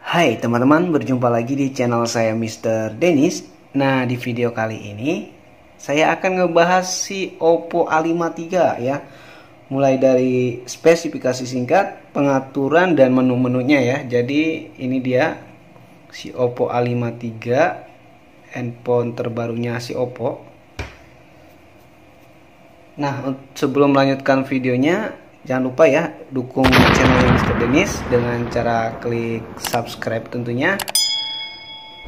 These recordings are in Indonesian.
Hai teman-teman, berjumpa lagi di channel saya Mr. Dennis. Nah, di video kali ini saya akan ngebahas si Oppo A53 ya. Mulai dari spesifikasi singkat, pengaturan dan menu-menunya ya. Jadi ini dia si Oppo A53, handphone terbarunya si Oppo. Nah, sebelum melanjutkan videonya, jangan lupa ya dukung channel Mr. Dennis dengan cara klik subscribe tentunya.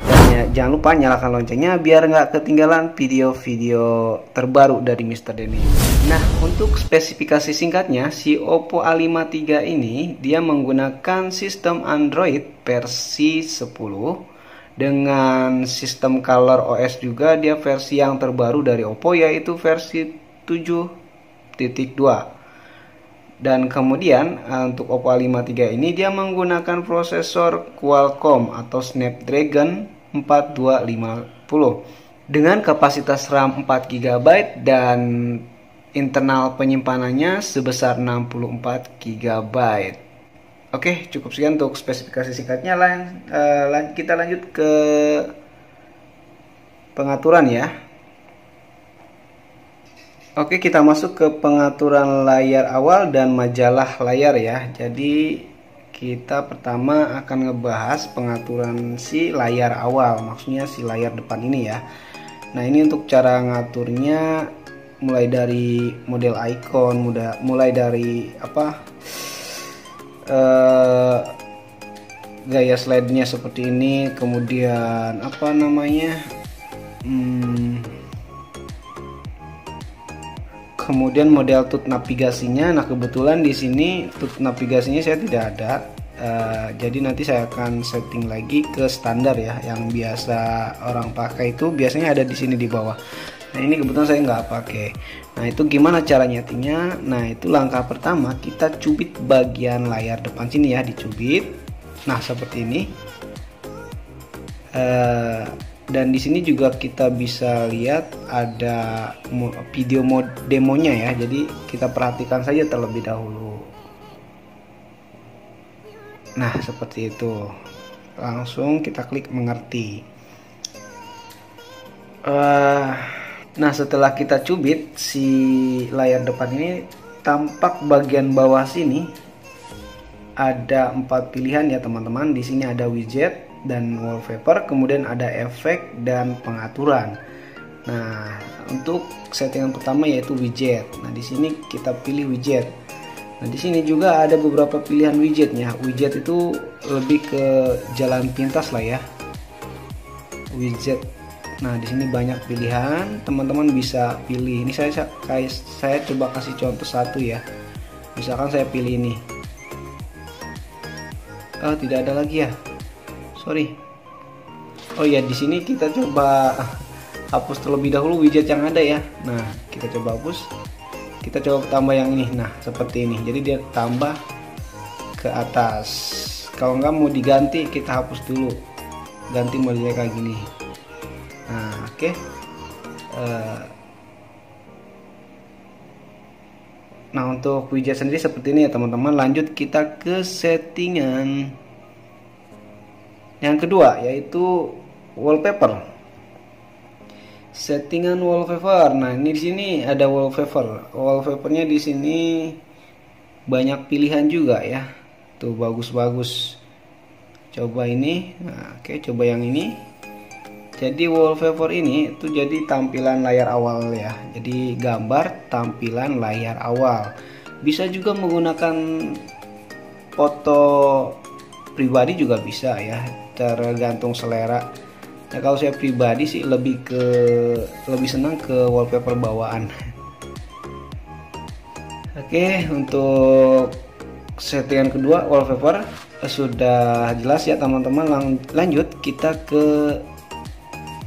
Dan ya, jangan lupa nyalakan loncengnya biar nggak ketinggalan video-video terbaru dari Mr. Dennis. Nah, untuk spesifikasi singkatnya, si Oppo A53 ini dia menggunakan sistem Android versi 10 dengan sistem color OS juga. Dia versi yang terbaru dari Oppo, yaitu versi 7.2. Dan kemudian untuk Oppo A53 ini dia menggunakan prosesor Qualcomm atau Snapdragon 4250 dengan kapasitas RAM 4 GB dan internal penyimpanannya sebesar 64 GB. Oke, cukup sekian untuk spesifikasi singkatnya. Kita lanjut ke pengaturan ya. Oke, kita masuk ke pengaturan layar awal dan majalah layar ya. Jadi kita pertama akan ngebahas pengaturan si layar awal, maksudnya si layar depan ini ya. Nah, ini untuk cara ngaturnya mulai dari model icon, mulai dari gaya slide-nya seperti ini, kemudian kemudian model tut navigasinya. Nah, kebetulan di sini tut navigasinya saya tidak ada. Jadi nanti saya akan setting lagi ke standar ya, yang biasa orang pakai itu biasanya ada di sini di bawah. Nah, ini kebetulan saya nggak pakai. Nah, itu gimana cara nyetingnya? Nah, itu langkah pertama, kita cubit bagian layar depan sini ya, dicubit. Nah, seperti ini. Dan di sini juga kita bisa lihat ada video demonya ya. Jadi kita perhatikan saja terlebih dahulu. Nah, seperti itu. Langsung kita klik mengerti. Nah, setelah kita cubit si layar depan ini, tampak bagian bawah sini ada 4 pilihan ya teman-teman. Di sini ada widget dan wallpaper, kemudian ada efek dan pengaturan. Nah, untuk settingan pertama yaitu widget. Nah, di sini kita pilih widget. Nah, di sini juga ada beberapa pilihan widgetnya. Widget itu lebih ke jalan pintas lah ya. Widget. Nah, di sini banyak pilihan. Teman-teman bisa pilih. Ini saya coba kasih contoh satu ya. Misalkan saya pilih ini. Oh, tidak ada lagi ya. Sorry. Oh ya, di sini kita coba hapus terlebih dahulu widget yang ada ya. Nah, kita coba hapus. Kita coba tambah yang ini. Nah, seperti ini. Jadi dia tambah ke atas. Kalau nggak mau diganti, kita hapus dulu. Ganti modelnya kayak gini. Nah, oke. Nah, untuk widget sendiri seperti ini ya teman-teman. Lanjut kita ke settingan yang kedua, yaitu wallpaper. Settingan wallpaper. Nah, ini di sini ada wallpaper. Wallpapernya di sini banyak pilihan juga ya. Tuh, bagus-bagus. Coba ini. Nah, oke, coba yang ini. Jadi wallpaper ini tuh jadi tampilan layar awal ya. Jadi gambar tampilan layar awal. Bisa juga menggunakan foto pribadi juga bisa ya, tergantung selera. Nah, kalau saya pribadi sih lebih senang ke wallpaper bawaan. Oke, untuk settingan kedua wallpaper sudah jelas ya teman-teman. Lanjut kita ke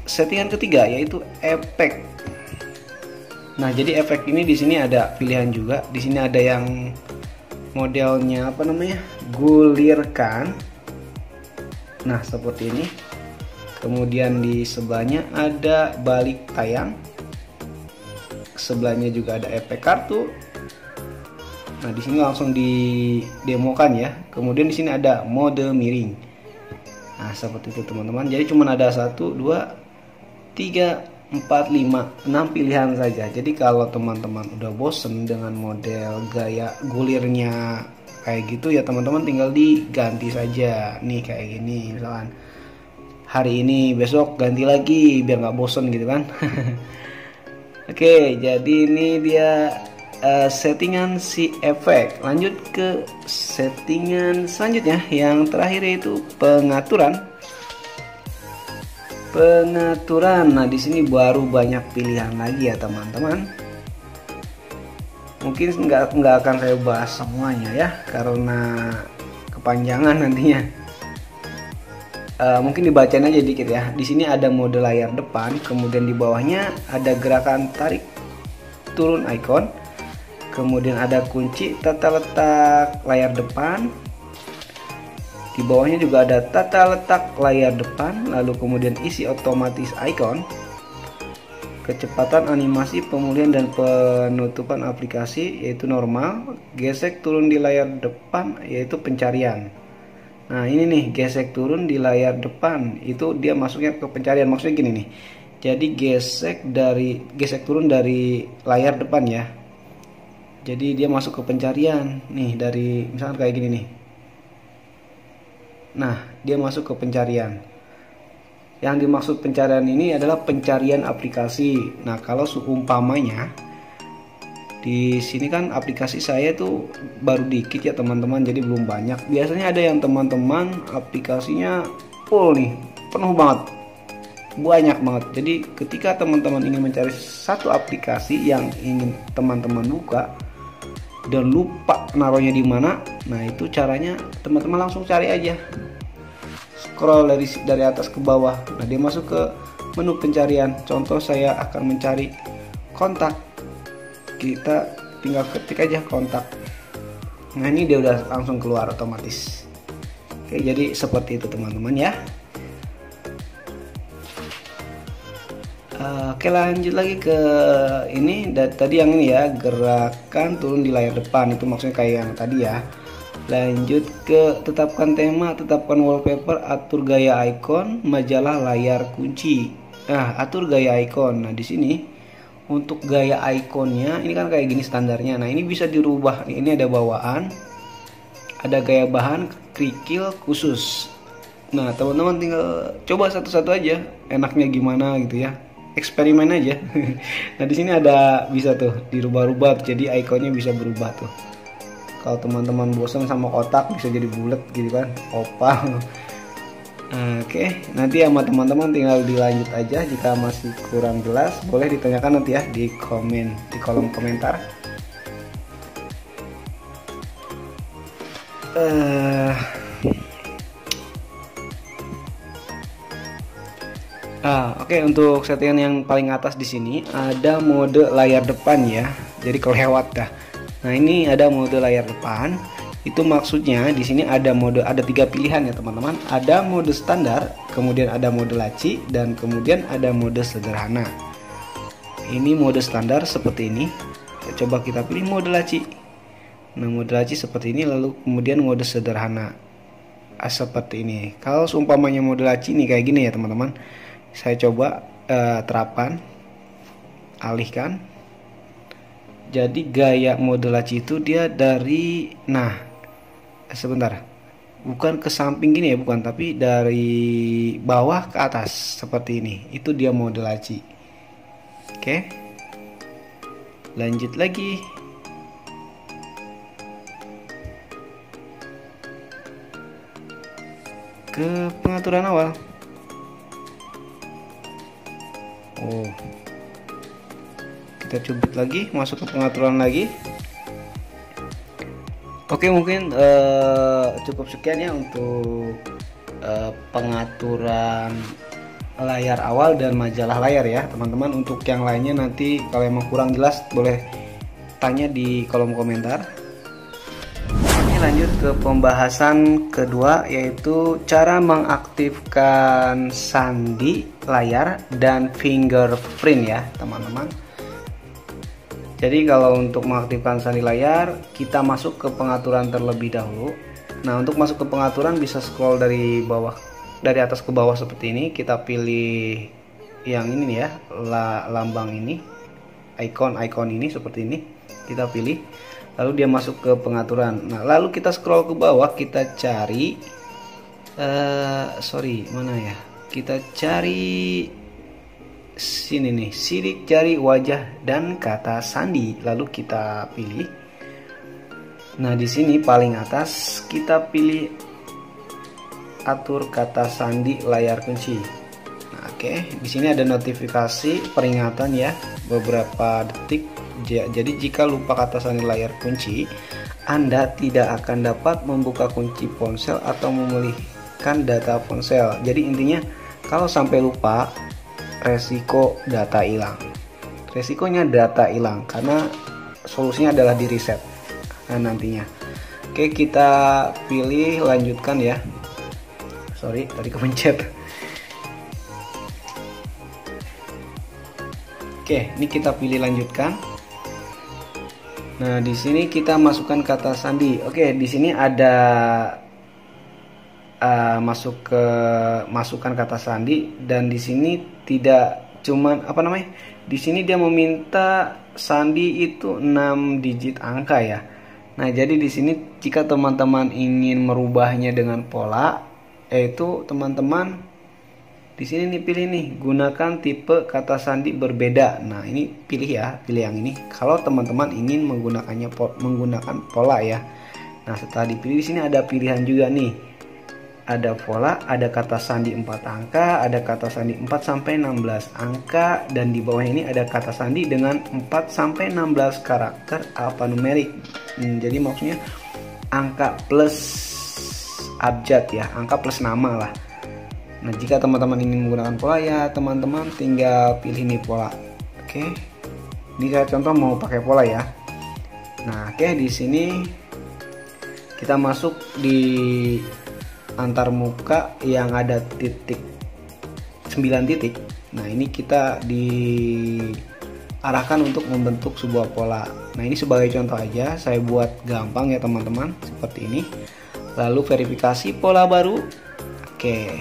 settingan ketiga, yaitu efek. Nah, jadi efek ini di sini ada pilihan juga. Di sini ada yang modelnya gulirkan. Nah, seperti ini. Kemudian di sebelahnya ada balik tayang. Sebelahnya juga ada efek kartu. Nah, di sini langsung didemokan ya. Kemudian di sini ada mode miring. Nah seperti itu teman-teman. Jadi cuma ada 1, 2, 3, 4, 5, 6 pilihan saja. Jadi kalau teman-teman udah bosen dengan model gaya gulirnya kayak gitu ya teman-teman, tinggal diganti saja. Nih kayak gini misalkan, hari ini, besok ganti lagi biar nggak bosen gitu kan. Oke, jadi ini dia settingan si efek. Lanjut ke settingan selanjutnya, yang terakhir yaitu pengaturan. Nah di sini baru banyak pilihan lagi ya teman-teman. Mungkin nggak akan saya bahas semuanya ya, karena kepanjangan nantinya. Mungkin dibacain aja dikit ya. Di sini ada mode layar depan, kemudian di bawahnya ada gerakan tarik turun icon. Kemudian ada kunci tata letak layar depan. Di bawahnya juga ada tata letak layar depan, lalu kemudian isi otomatis icon, kecepatan animasi pemulihan dan penutupan aplikasi yaitu normal, gesek turun di layar depan yaitu pencarian. Nah ini nih, gesek turun di layar depan itu dia masuknya ke pencarian. Maksudnya gini nih, jadi gesek turun dari layar depan ya. Jadi dia masuk ke pencarian nih, dari misalkan kayak gini nih. Nah dia masuk ke pencarian. Yang dimaksud pencarian ini adalah pencarian aplikasi. Nah kalau seumpamanya di sini kan aplikasi saya tuh baru dikit ya teman-teman, jadi belum banyak. Biasanya ada yang teman-teman aplikasinya full nih, penuh banget, banyak banget. Jadi ketika teman-teman ingin mencari satu aplikasi yang ingin teman-teman buka dan lupa naruhnya di mana, nah itu caranya teman-teman langsung cari aja, scroll dari atas ke bawah. Nah dia masuk ke menu pencarian. Contoh saya akan mencari kontak, kita tinggal ketik aja kontak. Nah ini dia udah langsung keluar otomatis. Oke, jadi seperti itu teman-teman ya. Oke, lanjut lagi ke ini. Tadi yang ini ya, gerakan turun di layar depan, itu maksudnya kayak yang tadi ya. Lanjut ke tetapkan tema, tetapkan wallpaper, atur gaya icon, majalah layar kunci. Nah atur gaya icon. Nah di sini untuk gaya ikonnya ini kan kayak gini standarnya. Nah ini bisa dirubah. Ini ada bawaan, ada gaya bahan, kerikil, khusus. Nah teman-teman tinggal coba satu-satu aja enaknya gimana gitu ya, eksperimen aja. Nah di sini ada bisa tuh dirubah-rubah, jadi ikonnya bisa berubah tuh. Kalau teman-teman bosan sama kotak bisa jadi bulat gitu kan, oval. Oke, nanti sama teman-teman tinggal dilanjut aja. Jika masih kurang jelas boleh ditanyakan nanti ya di kolom komentar. Oke, untuk settingan yang paling atas di sini ada mode layar depan ya. Jadi kelewat dah. Nah ini ada mode layar depan. Itu maksudnya di sini ada 3 pilihan ya teman-teman. Ada mode standar, kemudian ada mode laci, dan kemudian ada mode sederhana. Ini mode standar seperti ini. Coba kita pilih mode laci. Nah mode laci seperti ini, lalu kemudian mode sederhana seperti ini. Kalau seumpamanya mode laci nih kayak gini ya teman-teman. Saya coba terapkan, alihkan. Jadi gaya mode laci itu dia dari, nah sebentar, bukan ke samping gini ya, bukan, tapi dari bawah ke atas seperti ini. Itu dia mode laci. Oke, lanjut lagi. Ke pengaturan awal. Kita cubit lagi, masuk ke pengaturan lagi. Oke, mungkin cukup sekian ya untuk pengaturan layar awal dan majalah layar ya teman-teman. Untuk yang lainnya nanti kalau emang kurang jelas boleh tanya di kolom komentar. Ini lanjut ke pembahasan kedua, yaitu cara mengaktifkan sandi layar dan fingerprint ya teman-teman. Jadi kalau untuk mengaktifkan sandi layar, kita masuk ke pengaturan terlebih dahulu. Nah untuk masuk ke pengaturan bisa scroll dari bawah dari atas ke bawah seperti ini. Kita pilih yang ini nih ya, lambang ini, icon ini seperti ini. Kita pilih, lalu dia masuk ke pengaturan. Nah, lalu kita scroll ke bawah, kita cari mana ya? Kita cari sini nih, sidik jari, wajah, dan kata sandi. Lalu kita pilih. Nah, di sini paling atas kita pilih atur kata sandi layar kunci. Nah, oke, di sini ada notifikasi peringatan ya, beberapa detik. Jadi jika lupa kata sandi layar kunci, Anda tidak akan dapat membuka kunci ponsel atau memulihkan data ponsel. Jadi intinya kalau sampai lupa, resiko data hilang. Resikonya data hilang karena solusinya adalah di reset. Nah, nantinya. Oke, kita pilih lanjutkan ya. Sorry, tadi kepencet. Oke, ini kita pilih lanjutkan. Nah, di sini kita masukkan kata sandi. Oke, di sini ada masukkan kata sandi, dan di sini tidak cuman di sini dia meminta sandi itu 6 digit angka ya. Nah, jadi di sini jika teman-teman ingin merubahnya dengan pola, yaitu teman-teman di sini nih pilih nih, gunakan tipe kata sandi berbeda. Nah, ini pilih ya, pilih yang ini. Kalau teman-teman ingin menggunakan pola ya. Nah, setelah dipilih di sini ada pilihan juga nih. Ada pola, ada kata sandi 4 angka, ada kata sandi 4 sampai 16 angka, dan di bawah ini ada kata sandi dengan 4 sampai 16 karakter alfanumerik. Jadi maksudnya angka plus abjad ya, angka plus nama lah. Nah, jika teman-teman ingin menggunakan pola ya, teman-teman tinggal pilih nih pola. Oke. Ini saya contoh mau pakai pola ya. Nah, oke, di sini kita masuk di antar muka yang ada titik 9 titik. Nah, ini kita diarahkan untuk membentuk sebuah pola. Nah, ini sebagai contoh aja, saya buat gampang ya teman-teman, seperti ini. Lalu verifikasi pola baru. Oke.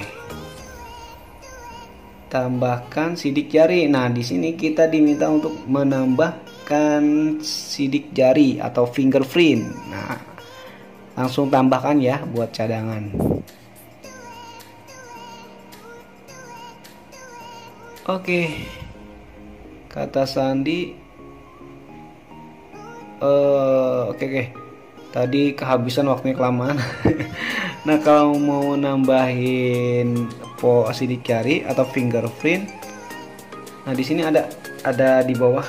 Tambahkan sidik jari. Nah, di sini kita diminta untuk menambahkan sidik jari atau fingerprint. Nah, langsung tambahkan ya buat cadangan. Oke. Kata sandi. Oke. Tadi kehabisan waktunya kelamaan. Nah, kalau mau nambahin sidik jari atau fingerprint, nah di sini ada di bawah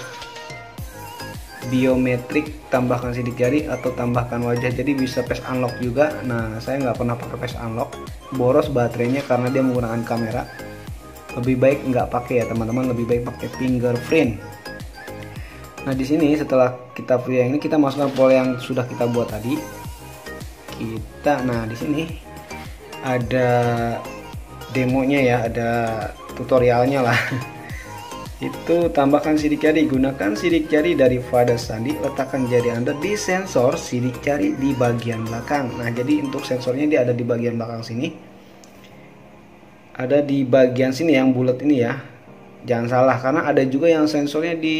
biometrik, tambahkan sidik jari atau tambahkan wajah. Jadi bisa face unlock juga. Nah, saya nggak pernah pakai face unlock, boros baterainya karena dia menggunakan kamera. Lebih baik nggak pakai ya teman-teman, lebih baik pakai fingerprint. Nah, di sini setelah kita pilih yang ini, kita masukkan pola yang sudah kita buat tadi. Nah, di sini ada demonya ya, ada tutorialnya lah. Itu tambahkan sidik jari, gunakan sidik jari dari Fada Sandi, letakkan jari Anda di sensor sidik jari di bagian belakang. Nah, jadi untuk sensornya dia ada di bagian belakang sini. Ada di bagian sini yang bulat ini ya. Jangan salah, karena ada juga yang sensornya di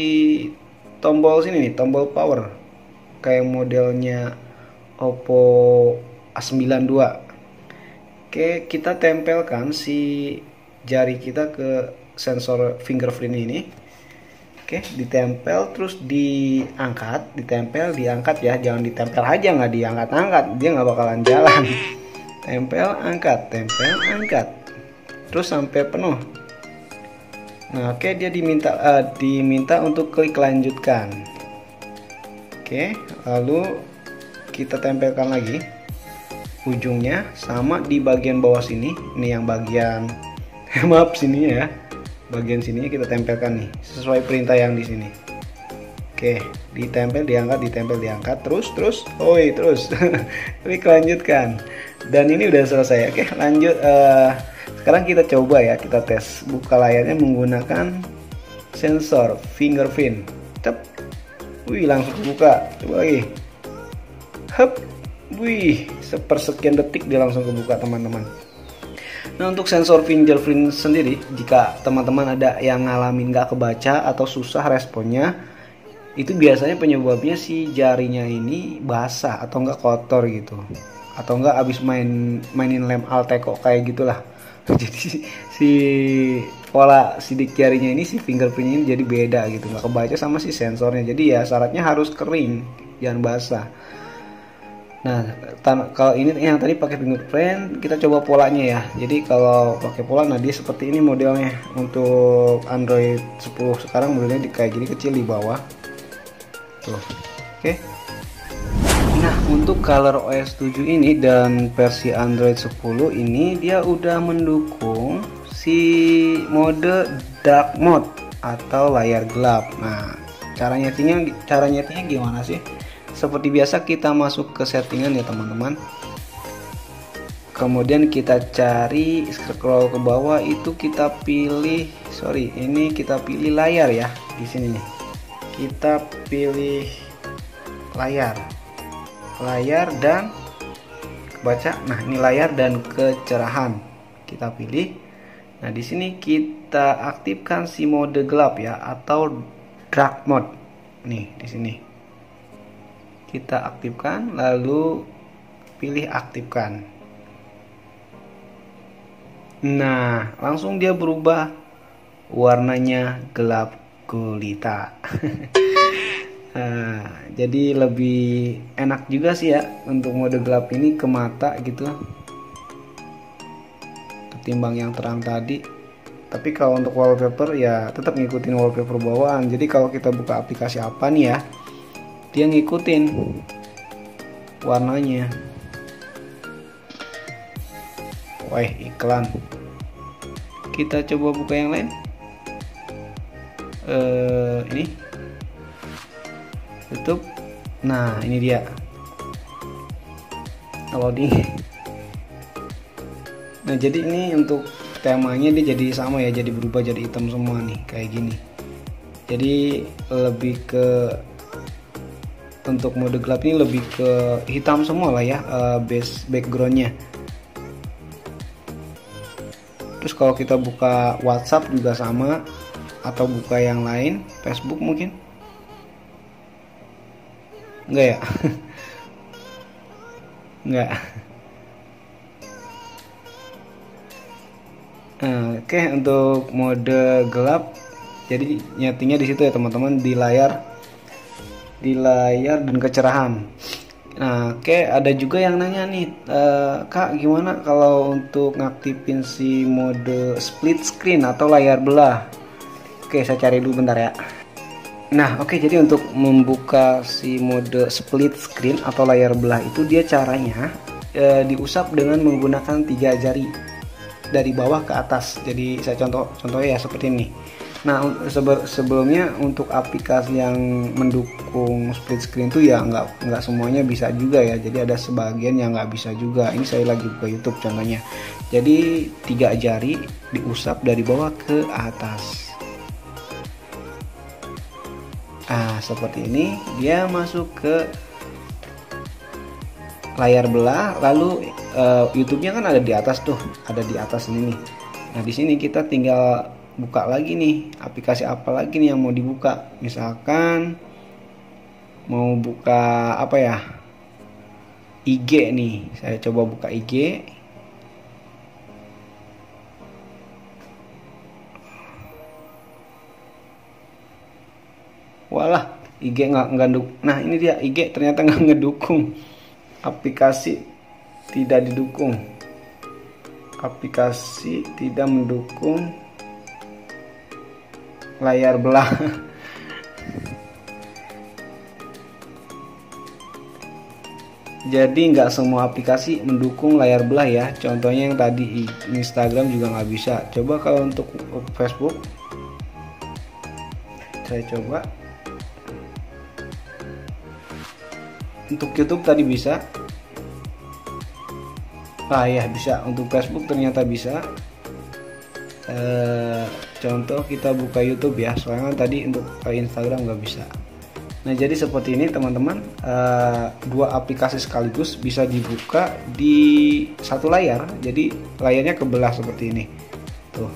tombol sini nih, tombol power. Kayak modelnya Oppo A92. Oke, kita tempelkan si jari kita ke sensor fingerprint ini. Oke, ditempel terus diangkat, diangkat ya, jangan ditempel aja nggak diangkat-angkat, dia nggak bakalan jalan. Tempel, angkat, terus sampai penuh. Nah, oke, dia diminta untuk klik lanjutkan. Oke, lalu kita tempelkan lagi ujungnya sama di bagian bawah sini. Ini yang bagian maaf sini ya, bagian sini kita tempelkan nih sesuai perintah yang di sini. Oke, ditempel, diangkat, terus klik lanjutkan, dan ini udah selesai. Oke, lanjut. Sekarang kita coba ya, kita tes buka layarnya menggunakan sensor fingerprint. Wih, langsung kebuka. Coba lagi. Wih, sepersekian detik dia langsung kebuka teman-teman. Nah, untuk sensor fingerprint sendiri, jika teman-teman ada yang ngalamin nggak kebaca atau susah responnya, itu biasanya penyebabnya si jarinya ini basah atau enggak kotor gitu, atau enggak abis mainin lem Alteco kayak gitulah. Jadi si pola sidik jarinya ini, si fingerprint ini jadi beda gitu, nggak kebaca sama si sensornya. Jadi ya syaratnya harus kering, jangan basah. Nah, kalau ini yang tadi pakai fingerprint, kita coba polanya ya. Jadi kalau pakai pola, nah dia seperti ini modelnya. Untuk Android 10 sekarang modelnya kayak gini, kecil di bawah. Tuh, oke. Nah, untuk ColorOS 7 ini dan versi Android 10 ini dia udah mendukung si mode dark mode atau layar gelap. Nah, cara nyetingnya gimana sih? Seperti biasa kita masuk ke settingan ya teman-teman. Kemudian kita cari, scroll ke bawah, itu kita pilih, kita pilih layar ya. Di sini nih. Kita pilih layar dan kebaca. Nah, ini layar dan kecerahan. Kita pilih. Nah, di sini kita aktifkan si mode gelap ya atau dark mode. Nih, di sini. Kita aktifkan, lalu pilih aktifkan. Nah, langsung dia berubah warnanya gelap gulita. Nah, jadi lebih enak juga sih ya untuk mode gelap ini ke mata gitu, ketimbang yang terang tadi. Tapi kalau untuk wallpaper ya tetap ngikutin wallpaper bawaan. Jadi kalau kita buka aplikasi apa nih ya, dia ngikutin warnanya. Wah, iklan. Kita coba buka yang lain. Ini tutup. Nah, ini dia loading. Nah, jadi ini untuk temanya dia jadi sama ya, jadi berubah jadi hitam semua nih kayak gini. Jadi lebih ke untuk mode gelap ini lebih ke hitam semua lah ya, base backgroundnya. Terus kalau kita buka WhatsApp juga sama, atau buka yang lain, Facebook mungkin enggak ya. Enggak. Nah, oke, untuk mode gelap jadi nyetingnya di situ ya teman-teman, di layar dan kecerahan. Nah, oke, ada juga yang nanya nih, Kak, gimana kalau untuk ngaktifin si mode split screen atau layar belah? Oke, saya cari dulu bentar ya. Nah, oke, jadi untuk membuka si mode split screen atau layar belah itu dia caranya diusap dengan menggunakan 3 jari dari bawah ke atas. Jadi saya contohnya ya seperti ini. Nah, sebelumnya untuk aplikasi yang mendukung split screen itu ya nggak semuanya bisa juga ya. Jadi ada sebagian yang nggak bisa juga. Ini saya lagi buka YouTube contohnya. Jadi 3 jari diusap dari bawah ke atas. Nah, seperti ini dia masuk ke layar belah. Lalu YouTube-nya kan ada di atas tuh, ada di atas ini nih. Nah, di sini kita tinggal buka lagi nih, aplikasi apa lagi nih yang mau dibuka. Misalkan mau buka apa ya, IG nih, saya coba buka IG. Walah, IG nggak dukung. Nah, ini dia, IG ternyata nggak ngedukung, aplikasi tidak didukung, aplikasi tidak mendukung layar belah. Jadi nggak semua aplikasi mendukung layar belah ya. Contohnya yang tadi Instagram juga nggak bisa. Coba kalau untuk Facebook, saya coba. Untuk YouTube tadi bisa. Ah ya, bisa. Untuk Facebook ternyata bisa. Contoh kita buka YouTube ya, soalnya tadi untuk Instagram nggak bisa. Nah, jadi seperti ini teman-teman, dua aplikasi sekaligus bisa dibuka di satu layar. Jadi layarnya kebelah seperti ini tuh.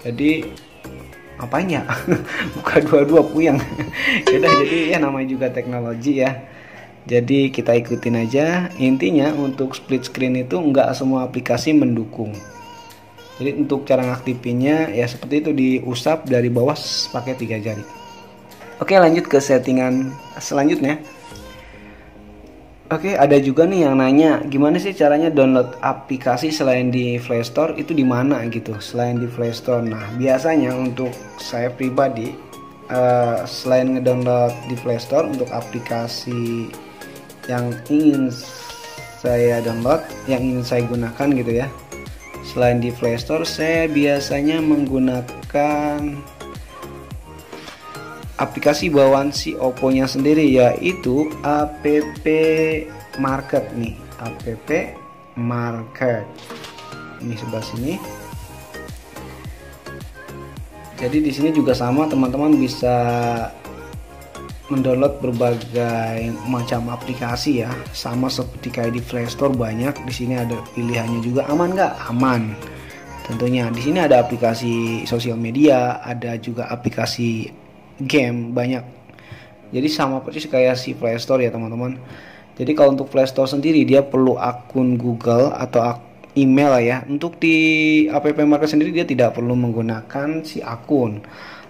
Jadi apain ya? Buka dua-dua puyeng. Yaudah, jadi ya namanya juga teknologi ya. Jadi kita ikutin aja. Intinya untuk split screen itu nggak semua aplikasi mendukung. Jadi untuk cara ngaktifinnya ya seperti itu, diusap dari bawah pakai 3 jari. Oke, lanjut ke settingan selanjutnya. Oke, ada juga nih yang nanya gimana sih caranya download aplikasi selain di Play Store, itu di mana gitu, selain di Play Store. Nah, biasanya untuk saya pribadi, selain ngedownload di Play Store untuk aplikasi yang ingin saya download, yang ingin saya gunakan gitu ya, selain di Play Store, saya biasanya menggunakan aplikasi bawaan si Oppo-nya sendiri, yaitu App Market nih, App Market ini sebelah sini. Jadi di sini juga sama teman-teman, bisa mendownload berbagai macam aplikasi ya, sama seperti kayak di Play Store banyak. Di sini ada pilihannya juga. Aman nggak? Aman. Tentunya di sini ada aplikasi sosial media, ada juga aplikasi game banyak. Jadi sama persis kayak si Play Store ya teman-teman. Jadi kalau untuk Play Store sendiri dia perlu akun Google atau email ya. Untuk di App Market sendiri dia tidak perlu menggunakan si akun.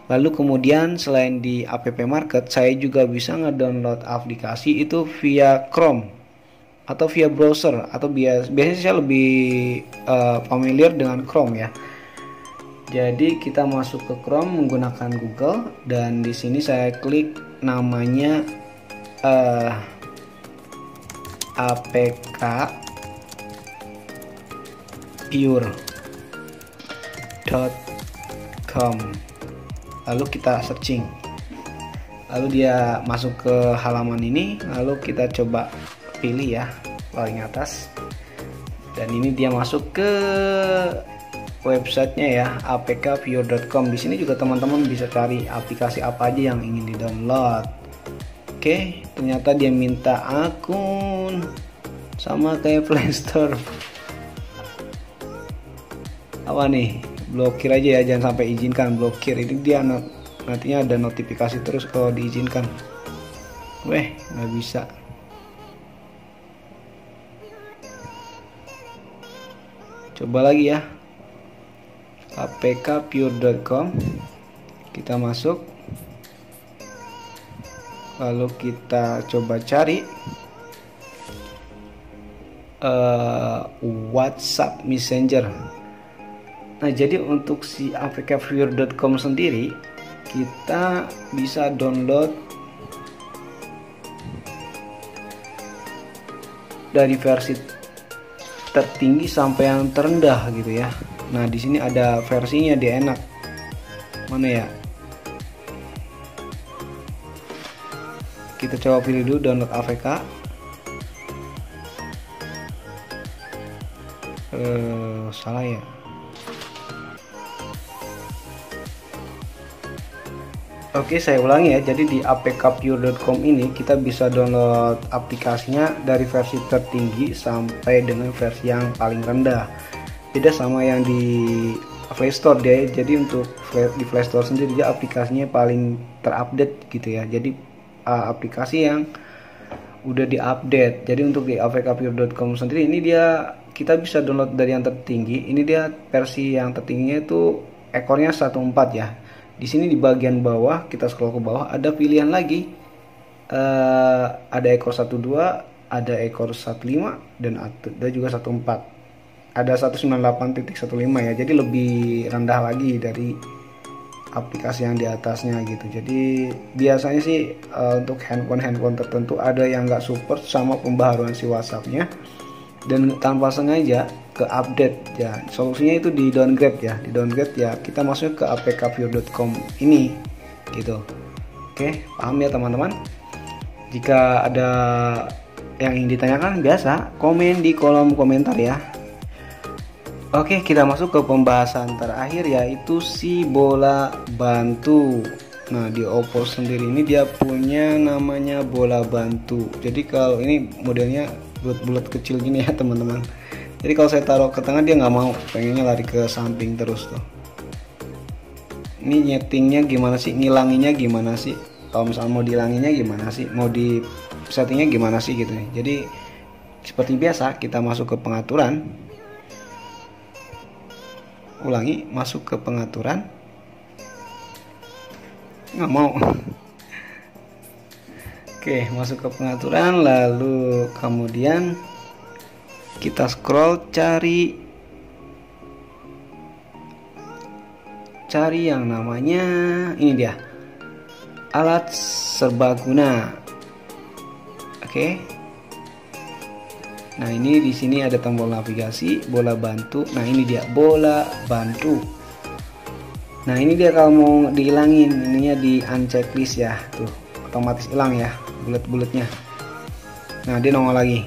Lalu kemudian selain di App Market, saya juga bisa ngedownload aplikasi itu via Chrome atau via browser, atau biasanya saya lebih familiar dengan Chrome ya. Jadi kita masuk ke Chrome menggunakan Google, dan di sini saya klik namanya apkpure.com. Lalu kita searching. Lalu dia masuk ke halaman ini, lalu kita coba pilih ya paling atas. Dan ini dia masuk ke websitenya ya, apkpure.com. Di sini juga teman-teman bisa cari aplikasi apa aja yang ingin di-download. Oke, ternyata dia minta akun sama kayak Play Store. Apa nih? Blokir aja ya, jangan sampai izinkan, blokir. Ini dia nantinya ada notifikasi terus kalau diizinkan. Nggak bisa. Coba lagi ya, apkpure.com. Kita masuk, lalu kita coba cari WhatsApp Messenger. Nah, jadi untuk si apkpure.com sendiri kita bisa download dari versi tertinggi sampai yang terendah gitu ya. Nah, di sini ada versinya, dia enak. Mana ya? Kita coba pilih dulu download APK. Salah ya. Oke, saya ulangi ya. Jadi di apkpure.com ini kita bisa download aplikasinya dari versi tertinggi sampai dengan versi yang paling rendah. Beda sama yang di Play Store dia. Jadi untuk di Play Store sendiri dia aplikasinya paling terupdate gitu ya. Jadi aplikasi yang udah diupdate. Jadi untuk di apkpure.com sendiri ini dia kita bisa download dari yang tertinggi. Ini dia versi yang tertingginya itu ekornya 14 ya. Di sini di bagian bawah kita scroll ke bawah ada pilihan lagi. Ada ekor 12, ada ekor 15 dan ada juga 14. Ada 198.15 ya. Jadi lebih rendah lagi dari aplikasi yang di atasnya gitu. Jadi biasanya sih untuk handphone tertentu ada yang nggak support sama pembaharuan si WhatsAppnya, dan tanpa sengaja ke update ya. Solusinya itu di downgrade ya. Kita masuk ke apkpure.com ini gitu. Oke, paham ya teman-teman? Jika ada yang ingin ditanyakan, biasa komen di kolom komentar ya. Oke, kita masuk ke pembahasan terakhir, yaitu si bola bantu. Nah, di Oppo sendiri ini dia punya namanya bola bantu. Jadi kalau ini modelnya bulat-bulat kecil gini ya teman-teman. Jadi kalau saya taruh ke tengah dia nggak mau, pengennya lari ke samping terus tuh. Ini nyetingnya gimana sih, ngilanginya gimana sih, kalau misalnya mau dihilanginya gimana sih, mau di settingnya gimana sih gitu. Jadi seperti biasa kita masuk ke pengaturan, ulangi, masuk ke pengaturan, nggak mau. Oke, masuk ke pengaturan, lalu kemudian kita scroll cari yang namanya ini dia, alat serbaguna. Oke. Nah, ini di sini ada tombol navigasi, bola bantu. Nah, ini dia bola bantu. Nah, ini dia kalau mau dihilangin, ininya di unchecklist ya. Tuh, otomatis hilang ya bulat-bulatnya. Nah, dia nongol lagi.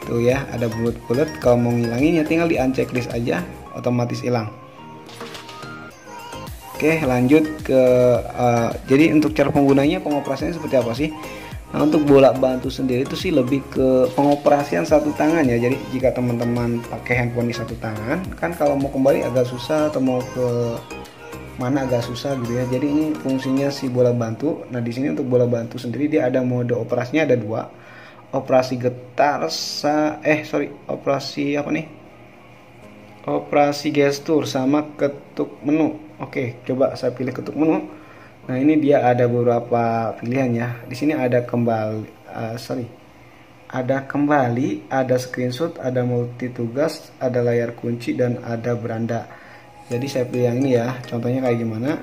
Tuh ya, ada bulat-bulat. Kalau mau ngilangin ya tinggal di unchecklist aja, otomatis hilang. Oke, lanjut ke jadi untuk cara penggunanya, pengoperasiannya seperti apa sih? Nah, untuk bola bantu sendiri itu sih lebih ke pengoperasian satu tangan ya. Jadi jika teman-teman pakai handphone di satu tangan, kan kalau mau kembali agak susah atau mau ke mana agak susah gitu ya. Jadi ini fungsinya si bola bantu. Nah, di sini untuk bola bantu sendiri dia ada mode operasinya, ada dua. Operasi getar operasi apa nih? Operasi gestur sama ketuk menu. Oke, coba saya pilih ketuk menu. Nah, ini dia ada beberapa pilihan ya. Di sini ada ada kembali, ada screenshot, ada multi tugas, ada layar kunci, dan ada beranda. Jadi saya pilih yang ini ya. Contohnya kayak gimana?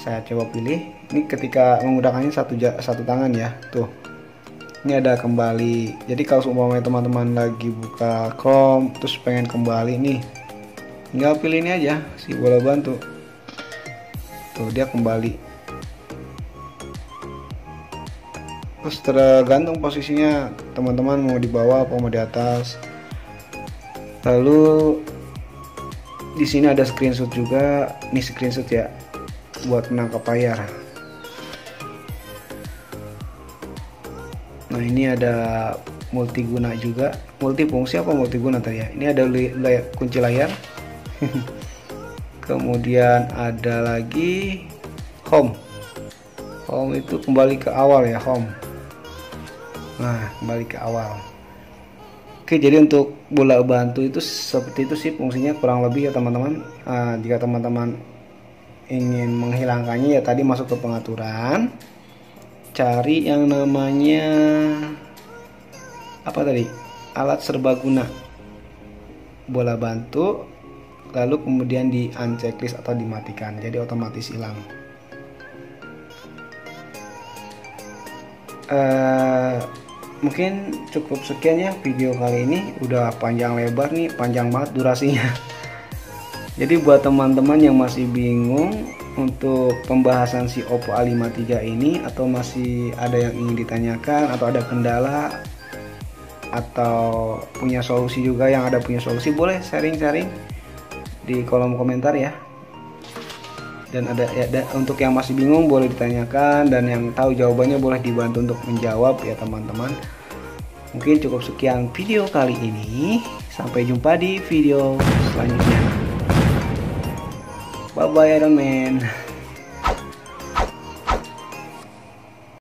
Saya coba pilih. Ini ketika menggunakannya satu tangan ya. Tuh. Ini ada kembali. Jadi kalau umpamanya teman-teman lagi buka Chrome terus pengen kembali nih, tinggal pilih ini aja si bola bantu. Tuh, dia kembali. Terus tergantung posisinya teman-teman mau di bawah apa mau di atas. Lalu di sini ada screenshot juga. Ini screenshot ya buat menangkap layar. Nah, ini ada multiguna juga, multifungsi apa multiguna tadi ya. Ini ada kunci layar. Kemudian ada lagi home. Home itu kembali ke awal ya, home. Nah, kembali ke awal. Oke, jadi untuk bola bantu itu seperti itu sih fungsinya kurang lebih ya teman-teman. Jika teman-teman ingin menghilangkannya ya tadi masuk ke pengaturan, cari yang namanya apa tadi, alat serbaguna, bola bantu, lalu kemudian di unchecklist atau dimatikan, jadi otomatis hilang. Mungkin cukup sekian ya video kali ini. Udah panjang lebar nih, panjang banget durasinya. Jadi buat teman-teman yang masih bingung untuk pembahasan si Oppo A53 ini, atau masih ada yang ingin ditanyakan atau ada kendala atau punya solusi juga, yang ada punya solusi boleh sharing-sharing di kolom komentar ya. Dan untuk yang masih bingung boleh ditanyakan, dan yang tahu jawabannya boleh dibantu untuk menjawab ya teman-teman. Mungkin cukup sekian video kali ini, sampai jumpa di video selanjutnya. Bye bye Iron Man.